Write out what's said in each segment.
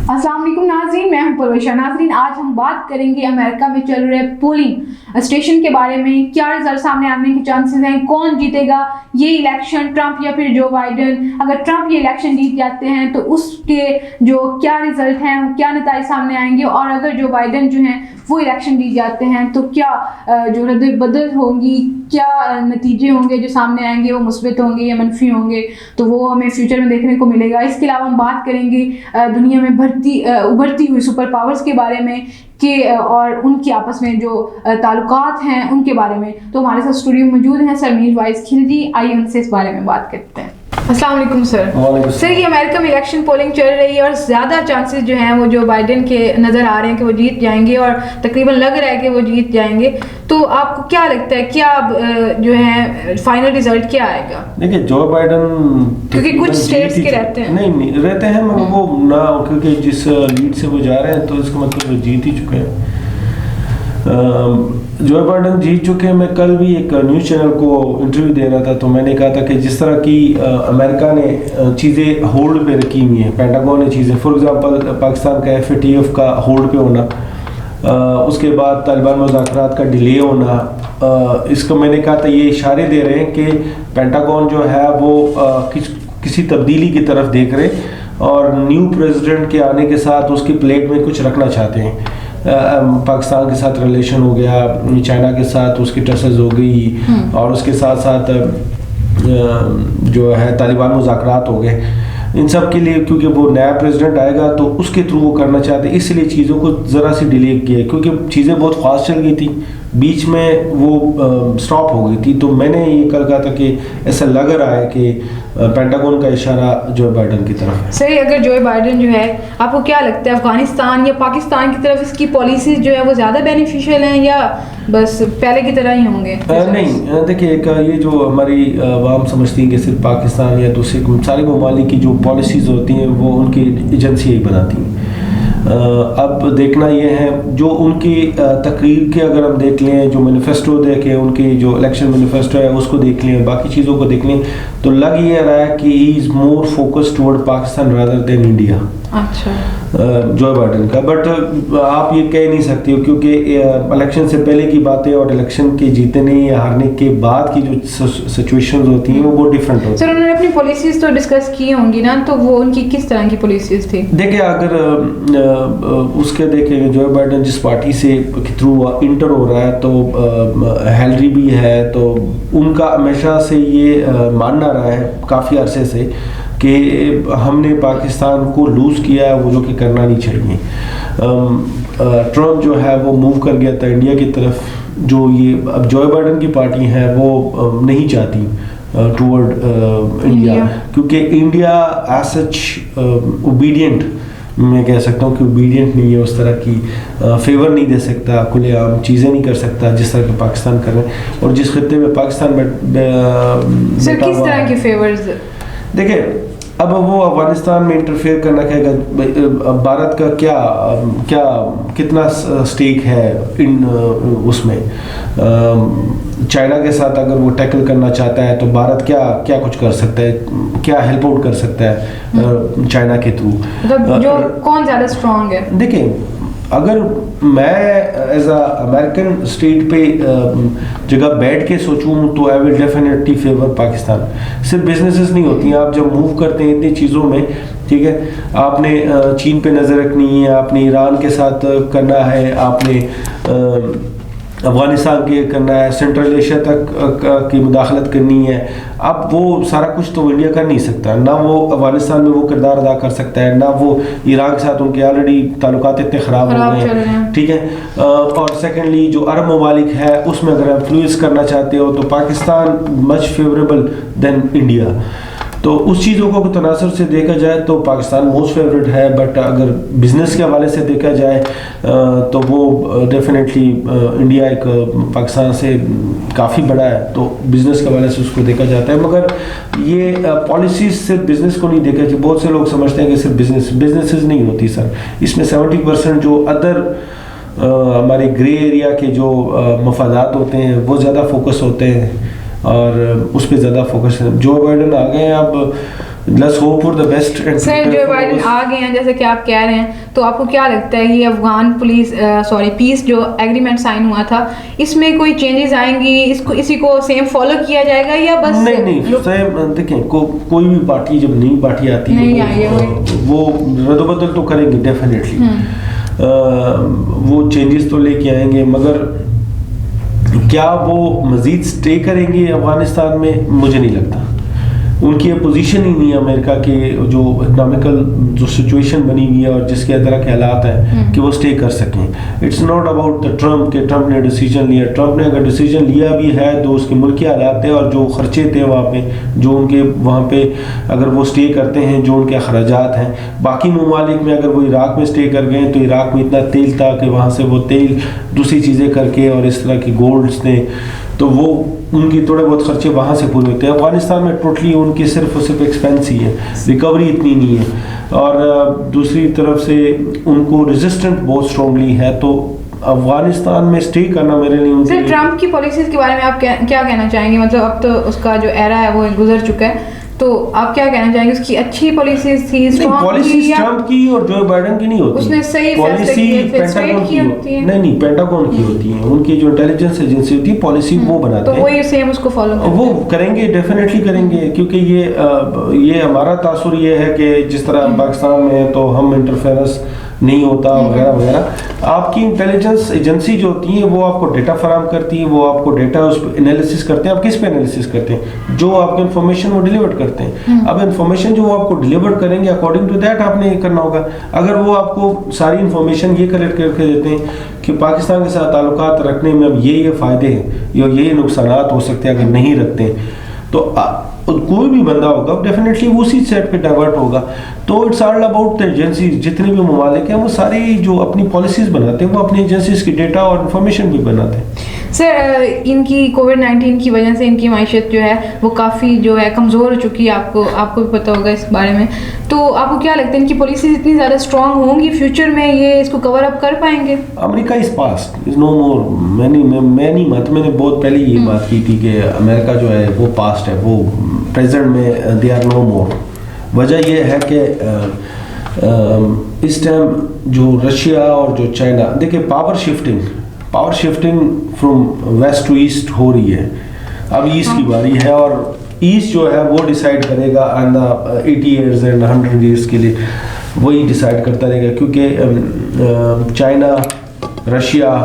अस्सलाम वालेकुम नाज़रीन, मैं हूं परवेशा। नाज़रीन, आज हम बात करेंगे अमेरिका में चल रहे पोलिंग स्टेशन के बारे में। क्या रिजल्ट सामने आने के चांसेस हैं, कौन जीतेगा ये इलेक्शन, ट्रंप या फिर जो बाइडन। अगर ट्रंप ये इलेक्शन जीत जाते हैं तो उसके जो क्या रिजल्ट हैं, क्या नतीजे सामने आएंगे, और अगर जो बाइडन जो हैं वो इलेक्शन जीत जाते हैं तो क्या जो रद्द बदल होगी, क्या नतीजे होंगे जो सामने आएंगे, वो मुस्बत होंगे या मनफी होंगे, तो वो हमें फ्यूचर में देखने को मिलेगा। इसके अलावा हम बात करेंगे दुनिया में उभरती हुई सुपर पावर्स के बारे में कि और उनकी आपस में जो ताल्लुकात हैं उनके बारे में। तो हमारे साथ स्टूडियो में मौजूद हैं सर मीर वाइस खिलजी। आइए उनसे इस बारे में बात करते हैं। अस्सलाम वालेकुम सर। सर, ये अमेरिका में इलेक्शन पोलिंग चल रही है और ज़्यादा चांसेस जो हैं वो जो बाइडन के नज़र आ रहे हैं कि वो जीत जाएंगे, और तकरीबन लग रहा है कि वो जीत जाएंगे। तो आपको क्या लगता है, क्या जो है फाइनल रिजल्ट क्या आएगा? देखिए, जो बाइडन क्योंकि कुछ स्टेट्स के रहते हैं नहीं रहते हैं, मगर वो ना, क्योंकि जिस लीड से वो जा रहे हैं तो इसका मतलब वो जीत ही चुके हैं। जो बाइडन जीत चुके हैं। मैं कल भी एक न्यूज़ चैनल को इंटरव्यू दे रहा था तो मैंने कहा था कि जिस तरह की अमेरिका ने चीज़ें होल्ड पे रखी हुई हैं, पेंटागन ने चीज़ें, फॉर एग्जांपल पाकिस्तान का FATF का होल्ड पे होना, उसके बाद तालिबान मुज़ाकरात का डिले होना, इसको मैंने कहा था ये इशारे दे रहे हैं कि पेंटागन जो है वो किसी तब्दीली की तरफ देख रहे और न्यू प्रेसिडेंट के आने के साथ उसकी प्लेट में कुछ रखना चाहते हैं। पाकिस्तान के साथ रिलेशन हो गया, चाइना के साथ उसकी टसेस हो गई, और उसके साथ साथ जो है तालिबान मुज़ाकरात हो गए। इन सब के लिए, क्योंकि वो नया प्रेसिडेंट आएगा तो उसके थ्रू वो करना चाहते हैं, इसलिए चीज़ों को ज़रा सी डिले किया, क्योंकि चीज़ें बहुत फास्ट चल गई थी, बीच में वो स्टॉप हो गई थी। तो मैंने ये कल कहा था कि ऐसा लग रहा है कि पेंटागन का इशारा जो बाइडन की तरफ है। सही, अगर जो बाइडन जो है, आपको क्या लगता है अफगानिस्तान या पाकिस्तान की तरफ इसकी पॉलिसीज जो है वो ज़्यादा बेनिफिशियल हैं या बस पहले की तरह ही होंगे? नहीं, देखिए, एक ये जो हमारी आवाम समझती है कि सिर्फ पाकिस्तान या दूसरे सारे ममालिक की जो पॉलिसीज़ होती हैं वो उनकी एजेंसी ही बनाती हैं। अब देखना ये है, जो उनकी तकरीर के अगर हम देख लें, जो मैनिफेस्टो देखें, उनकी जो इलेक्शन मैनिफेस्टो है उसको देख लें, बाकी चीज़ों को देख लें, तो लग ये रहा है कि he is more focused toward Pakistan rather than India. अच्छा। जो बाइडन का, बट आप ये कह नहीं सकते हो, क्योंकि इलेक्शन से पहले की बातें और इलेक्शन के जीतने या हारने के बाद की जो सिचुएशंस होती हैं वो बहुत डिफरेंट होती हैं। सर, उन्होंने अपनी पॉलिसीज तो डिस्कस की होंगी ना, तो वो उनकी किस तरह की पॉलिसीज थी? देखिए, अगर उसके देखें जो बाइडन जिस पार्टी से थ्रू इंटर हो रहा है, तो हिलरी भी है, तो उनका हमेशा से ये मानना रहा है काफ़ी अरसे से कि हमने पाकिस्तान को लूज़ किया है, वो जो कि करना नहीं चाहिए। ट्रंप जो है वो मूव कर गया था इंडिया की तरफ, जो ये अब जो बाइडन की पार्टी है वो नहीं चाहती टुवर्ड इंडिया, क्योंकि इंडिया एज सच ओबीडियंट, मैं कह सकता हूँ कि ओबीडियंट नहीं है, उस तरह की फेवर नहीं दे सकता, खुलेआम चीज़ें नहीं कर सकता जिस तरह के पाकिस्तान कर रहे हैं, और जिस खत्ते में पाकिस्तान सर किस तरह के फेवर्स? देखिए, अब वो अफगानिस्तान में इंटरफेयर करना कहेगा, भारत का कितना स्टेक है इन उसमें, चाइना के साथ अगर वो टैकल करना चाहता है तो भारत क्या कुछ कर सकता है, क्या हेल्प आउट कर सकता है चाइना के थ्रू, मतलब जो कौन ज़्यादा स्ट्रॉन्ग है? देखिए, अगर मैं एज अ अमेरिकन स्टेट पे जगह बैठ के सोचूं तो I will definitely favour Pakistan. सिर्फ बिजनेसेस नहीं होती हैं, आप जब मूव करते हैं इतनी चीज़ों में, ठीक है, आपने चीन पे नज़र रखनी है, आपने ईरान के साथ करना है, आपने अफगानिस्तान के करना है, सेंट्रल एशिया तक की मुदाखलत करनी है। अब वो सारा कुछ तो इंडिया कर नहीं सकता, ना वो अफगानिस्तान में वो किरदार अदा कर सकता है, ना वो ईरान के साथ, उनके ऑलरेडी ताल्लुकात इतने ख़राब हो गए हैं, ठीक है। और सेकेंडली जो अरब ममालिक है उसमें अगर इन्फ्लुएंस करना चाहते हो तो Pakistan much favourable than India. तो उस चीज़ों को तनासर से देखा जाए तो पाकिस्तान मोस्ट फेवरेट है, बट अगर बिज़नेस के हवाले से देखा जाए तो वो डेफिनेटली इंडिया एक पाकिस्तान से काफ़ी बड़ा है, तो बिज़नेस के हवाले से उसको देखा जाता है। मगर ये पॉलिसीज सिर्फ बिज़नेस को नहीं देखा जाए, बहुत से लोग समझते हैं कि सिर्फ बिजनेसेस नहीं होती सर, इसमें 70% जो अदर हमारे ग्रे एरिया के जो मफादात होते हैं वो ज़्यादा फोकस होते हैं, और उस पर ज़्यादा फोकस है। जो बाइडन आ गए हैं, अब let's hope for the best. Sir जो बाइडेन आ गए हैं जैसे कि आप कह रहे हैं, तो आपको क्या लगता है ये अफगान पीस जो एग्रीमेंट साइन हुआ था, इसमें कोई चेंजेस आएंगी, इसी को सेम फॉलो किया जाएगा या बस नहीं सेम? देखें कोई भी पार्टी जब नई पार्टी आती है वो रद्द-बदल तो करेंगे डेफिनेटली, वो चेंजेस तो लेके आएंगे, मगर क्या वो मजीद स्टे करेंगे अफगानिस्तान में? मुझे नहीं लगता। उनकी पोजीशन ही नहीं है अमेरिका के जो इकोनॉमिकल जो सिचुएशन बनी हुई है और जिसके तरह के हालात हैं कि वो स्टे कर सकें। It's not about the Trump ने डिसीजन लिया। ट्रम्प ने अगर डिसीजन लिया भी है तो उसके मुल्की हालात थे और जो खर्चे थे वहाँ पे, जो उनके वहाँ पे अगर वो स्टे करते हैं, जो उनके अखराजात हैं, बाकी ममालिक में अगर वो इराक में स्टे कर गए तो इराक में इतना तेल था कि वहाँ से वो तेल दूसरी चीज़ें करके और इस तरह की गोल्ड्स थे तो वो उनकी थोड़े बहुत खर्चे वहाँ से पूरे होते हैं। अफगानिस्तान में टोटली उनकी सिर्फ और सिर्फ एक्सपेंस ही है, रिकवरी इतनी नहीं है। और दूसरी तरफ से उनको रेजिस्टेंट बहुत स्ट्रांगली है, तो अफगानिस्तान में स्टे करना मेरे लिए सर ट्रम्प की पॉलिसीज के बारे में आप क्या कहना चाहेंगे? मतलब अब तो उसका जो एरा है वो गुजर चुका है, तो आप क्या कहना चाहेंगे? उसकी अच्छी पॉलिसीज थी, पॉलिसीज ट्रम्प की और जो बाइडेन की नहीं होती, उसने सही पॉलिसी पेंटागन की होती है। नहीं पेंटागन की होती है, उनकी जो इंटेलिजेंस एजेंसी होती है पॉलिसी वो बनाते हैं, तो वही सेम उसको फॉलो वो करेंगे, डेफिनेटली करेंगे, क्योंकि ये हमारा तासुर ये है कि जिस तरह हम पाकिस्तान में है तो हम इंटरफेरेंस नहीं होता वगैरह वगैरह। आपकी इंटेलिजेंस एजेंसी जो होती है वो आपको डेटा फराम करती है, वो आपको डेटा उस पर एनालिसिस करते हैं। आप किस पे एनालिसिस करते हैं? जो आपको इन्फॉर्मेशन वो डिलीवर करते हैं। अब इन्फॉर्मेशन जो वो आपको डिलीवर करेंगे अकॉर्डिंग टू दैट आपने करना होगा। अगर वो आपको सारी इन्फॉर्मेशन ये कलेक्ट करके देते हैं कि पाकिस्तान के साथ ताल्लुकात रखने में अब ये फ़ायदे हैं या ये नुकसानात हो सकते हैं अगर नहीं रखते हैं, तो कोई भी बंदा होगा डेफिनेटली वो उसी सेट पे डाइवर्ट होगा। तो it's all about the agencies. जितने भी ममालिक हैं वो सारी जो अपनी पॉलिसीज बनाते हैं वो अपनी एजेंसीज की डेटा और इन्फॉर्मेशन भी बनाते हैं। सर इनकी कोविड-19 की वजह से इनकी माइशत जो है वो काफ़ी जो है कमज़ोर हो चुकी है, आपको भी पता होगा इस बारे में। तो आपको क्या लगता है इनकी पॉलिसीज इतनी ज़्यादा स्ट्रॉन्ग होंगी फ्यूचर में, ये इसको कवर अप कर पाएंगे? America is past, is no more. मैंने बहुत पहले ये बात की थी कि अमेरिका जो है वो पास्ट है, वो प्रेजेंट में दे आर नो मोर। वजह यह है कि इस टाइम जो रशिया और जो चाइना, देखिए power shifting from west to east हो रही है। अब ईस्ट की बारी है और ईस्ट जो है वो डिसाइड करेगा एंड 80 ईयर्स एंड 100 ईयर्स के लिए वही डिसाइड करता रहेगा, क्योंकि चाइना, रशिया,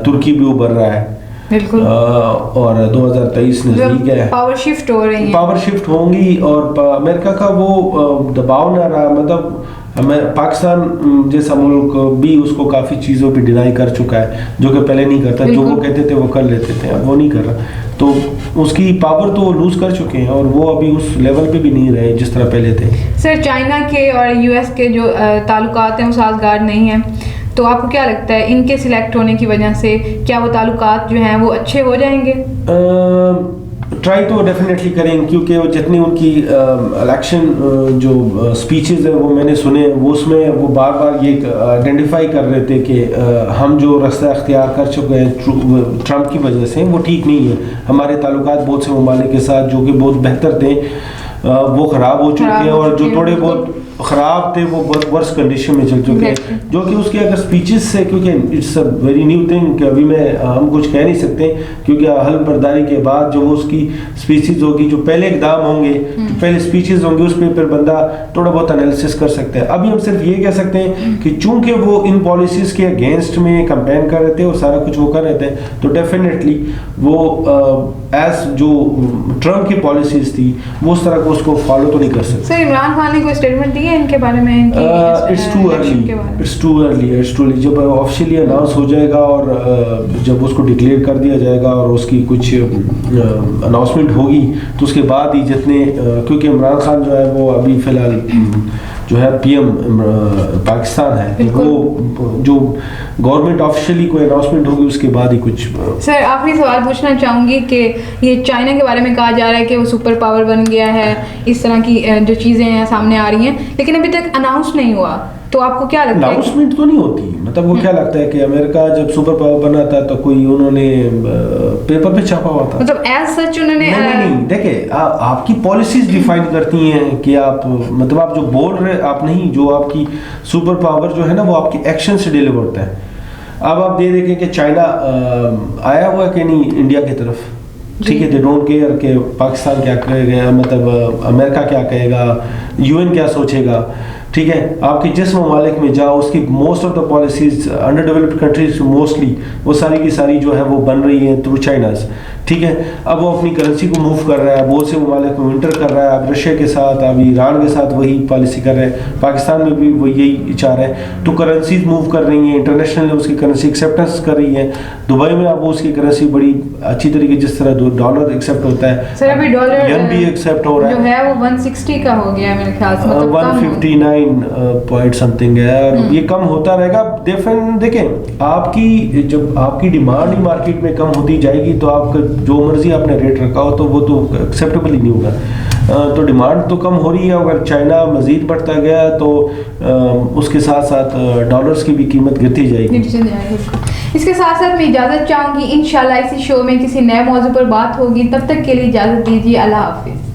तुर्की भी उभर रहा है बिल्कुल, और 2023 नजदीक है, पावर शिफ्ट हो रही है, पावर शिफ्ट होंगी और अमेरिका का वो दबाव ना रहा। मतलब पाकिस्तान जैसा मुल्क भी उसको काफ़ी चीज़ों पे डिनाई कर चुका है जो कि पहले नहीं करता। जो वो कहते थे वो कर लेते थे, अब वो नहीं कर रहा, तो उसकी पावर तो वो लूज़ कर चुके हैं और वो अभी उस लेवल पे भी नहीं रहे जिस तरह पहले थे। सर चाइना के और यूएस के जो ताल्लुकात हैं वो साजगार नहीं हैं, तो आपको क्या लगता है इनके सिलेक्ट होने की वजह से क्या वो ताल्लुकात जो हैं वो अच्छे हो जाएंगे? ट्राई तो डेफिनेटली करेंगे, क्योंकि वो जितनी उनकी इलेक्शन जो स्पीचेस है वो मैंने सुने, वो उसमें वो बार बार ये आइडेंटिफाई कर रहे थे कि हम जो रास्ता अख्तियार कर चुके हैं ट्रम्प की वजह से वो ठीक नहीं है। हमारे ताल्लुकात बहुत से ममालिक के साथ जो कि बहुत बेहतर थे वो ख़राब हो चुके हैं और जो थोड़े बहुत ख़राब थे वो बहुत वर्स कंडीशन में चल चुके हैं, जो कि उसके अगर स्पीचेस से, क्योंकि it's a very new thing कि अभी हम कुछ कह नहीं सकते, क्योंकि हल बर्दारी के बाद जो उसकी स्पीचेस होगी, जो पहले इकदाम होंगे, जो पहले स्पीचेस होंगे, उस पर बंदा थोड़ा बहुत एनालिसिस कर सकता है। अभी हम सिर्फ ये कह सकते हैं कि चूंकि वो इन पॉलिसीज़ के अगेंस्ट में कैंपेन कर रहे थे और सारा कुछ वो कर रहे थे, तो डेफिनेटली वो एज जो ट्रम्प की पॉलिसीज़ थी वो उस तरह को उसको फॉलो तो नहीं कर सकते। सर इमरान खान ने कोई स्टेटमेंट दी है इनके बारे में? It's too early. जब ऑफिशियली अनाउंस हो जाएगा और जब उसको डिक्लेयर कर दिया जाएगा और उसकी कुछ अनाउंसमेंट होगी तो उसके बाद ही जितने, क्योंकि इमरान खान जो है वो अभी फ़िलहाल जो है पीएम पाकिस्तान है, वो जो गवर्नमेंट ऑफिशियली कोई अनाउंसमेंट होगी उसके बाद ही कुछ। सर आखिरी सवाल पूछना चाहूँगी कि ये चाइना के बारे में कहा जा रहा है कि वो सुपर पावर बन गया है, इस तरह की जो चीज़ें हैं सामने आ रही हैं, लेकिन अभी तक अनाउंस नहीं हुआ, तो आपको क्या लगता है? अनाउंसमेंट तो नहीं होती, मतलब वो क्या लगता है कि अमेरिका जब सुपर पावर बना था तो कोई उन्होंने पेपर पे छापा हुआ था? मतलब एज सच उन्होंने नहीं देखिए, आपकी पॉलिसीज डिफाइन करती हैं कि आप, मतलब आप जो बोल रहे आप नहीं, जो आपकी सुपर पावर जो है ना वो आपकी एक्शन से डिलीवर होता है। अब आप दे देखें कि चाइना आया हुआ कि नहीं इंडिया की तरफ, ठीक है, दे डोंट केयर कि पाकिस्तान क्या कहेगा, मतलब अमेरिका क्या कहेगा, यूएन क्या सोचेगा, ठीक है। आपके जिस ममालिक में जाओ उसकी most of the policies under developed countries mostly वो सारी की सारी जो है वो बन रही है थ्रू चाइनाज, ठीक है। अब वो अपनी करेंसी को मूव कर रहा है, बहुत से ममालिक में इंटर कर रहा है, अब रशिया के साथ, अब ईरान के साथ वही पॉलिसी कर रहे हैं, पाकिस्तान में भी वो यही चाह रहे हैं। तो करेंसीज मूव कर रही हैं, इंटरनेशनल उसकी करेंसी एक्सेप्टेंस कर रही है। दुबई में अब उसकी करेंसी बड़ी अच्छी तरीके, जिस तरह डॉलर एक्सेप्ट होता है, सर अभी डॉलर यन भी एक्सेप्ट हो रहा जो है वो 160 का हो गया है मेरे ख्याल से, मतलब 159 पॉइंट समथिंग है, और ये कम होता रहेगा। देखें आपकी जब आपकी डिमांड ही मार्केट में कम होती जाएगी तो आपका जो मर्जी आपने रेट रखा हो तो वो तो एक्सेप्टेबल ही नहीं होगा। तो डिमांड तो कम हो रही है, अगर चाइना मजीद बढ़ता गया तो उसके साथ साथ डॉलर्स की भी कीमत गिरती जाएगी। इसके साथ साथ मैं इजाज़त चाहूँगी, इंशाल्लाह इसी शो में किसी नए मौजू पर बात होगी। तब तक के लिए इजाज़त दीजिए, अल्लाह हाफिज़।